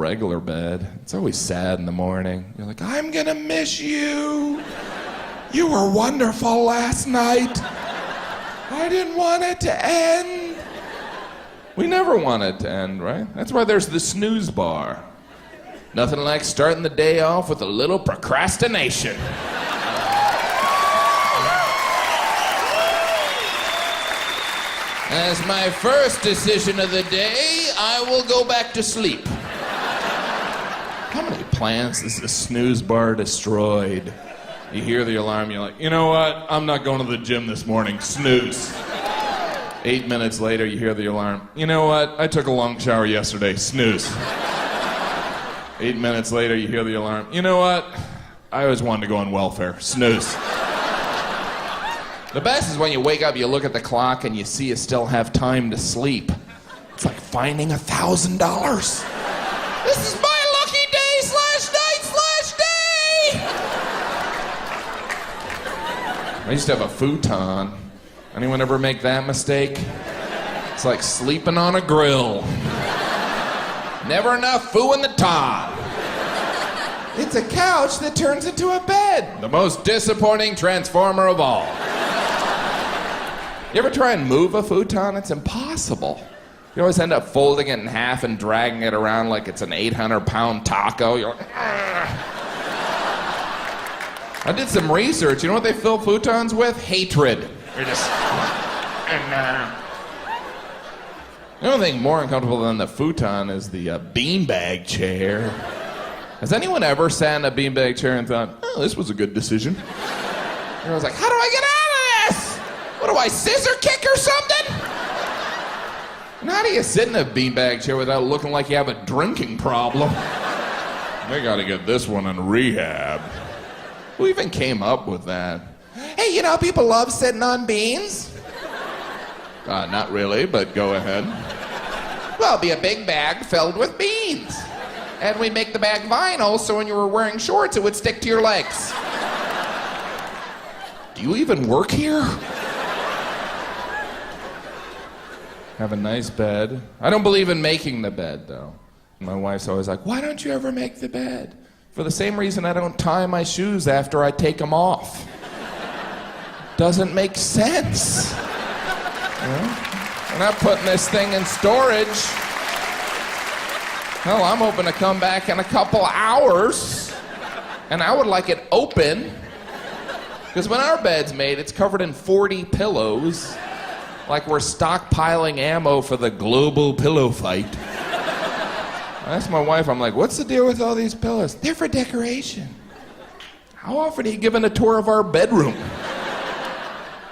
regular bed, it's always sad in the morning. You're like, I'm gonna miss you. You were wonderful last night. I didn't want it to end. We never want it to end, right? That's why there's the snooze bar. Nothing like starting the day off with a little procrastination. As my first decision of the day, I will go back to sleep. How many plans is the snooze bar destroyed? You hear the alarm, you're like, you know what? I'm not going to the gym this morning. Snooze. 8 minutes later, you hear the alarm. You know what? I took a long shower yesterday. Snooze. 8 minutes later, you hear the alarm. You know what? I always wanted to go on welfare. Snooze. The best is when you wake up, you look at the clock, and you see you still have time to sleep. It's like finding $1,000. This is my lucky day /night/day! I used to have a futon. Anyone ever make that mistake? It's like sleeping on a grill. Never enough foo in the top. It's a couch that turns into a bed. The most disappointing transformer of all. You ever try and move a futon? It's impossible. You always end up folding it in half and dragging it around like it's an 800-pound taco. You're like, argh. I did some research. You know what they fill futons with? Hatred. You're just... The only thing more uncomfortable than the futon is the beanbag chair. Has anyone ever sat in a beanbag chair and thought, oh, this was a good decision? I was like, how do I get out of this? What do I, scissor kick or something? And how do you sit in a beanbag chair without looking like you have a drinking problem? They gotta get this one in rehab. Who even came up with that? Hey, you know, people love sitting on beans. Not really, but go ahead. Well, it'd be a big bag filled with beans. And we make the bag vinyl, so when you were wearing shorts, it would stick to your legs. Do you even work here? Have a nice bed. I don't believe in making the bed, though. My wife's always like, why don't you ever make the bed? For the same reason I don't tie my shoes after I take them off. Doesn't make sense. You know? We're not putting this thing in storage. Hell, I'm hoping to come back in a couple hours, and I would like it open, because when our bed's made, it's covered in 40 pillows, like we're stockpiling ammo for the global pillow fight. I asked my wife, I'm like, what's the deal with all these pillows? They're for decoration. How often are you giving a tour of our bedroom?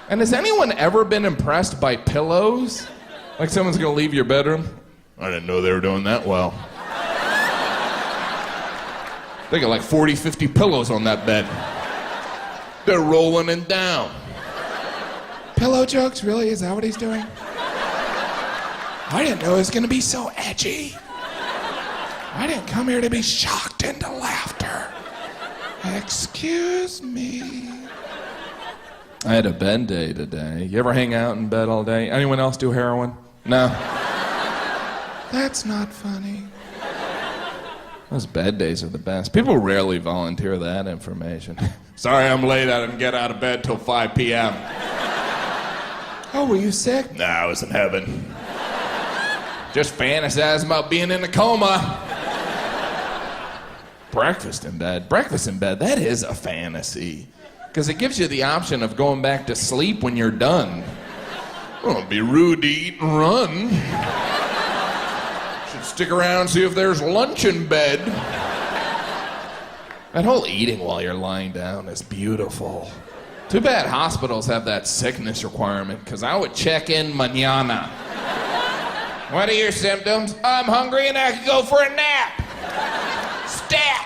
And has anyone ever been impressed by pillows? Like someone's gonna leave your bedroom? I didn't know they were doing that well. They got like 40, 50 pillows on that bed. They're rolling it down. Pillow jokes, really? Is that what he's doing? I didn't know it was gonna be so edgy. I didn't come here to be shocked into laughter. Excuse me. I had a bed day today. You ever hang out in bed all day? Anyone else do heroin? No? That's not funny. Those bed days are the best. People rarely volunteer that information. Sorry I'm late. I didn't get out of bed till 5 p.m. Oh, were you sick? Nah, I was in heaven. Just fantasizing about being in a coma. Breakfast in bed. Breakfast in bed, that is a fantasy. Because it gives you the option of going back to sleep when you're done. Oh, it'd be rude to eat and run. Should stick around and see if there's lunch in bed. That whole eating while you're lying down is beautiful. Too bad hospitals have that sickness requirement, because I would check in mañana. What are your symptoms? I'm hungry and I could go for a nap. Stat!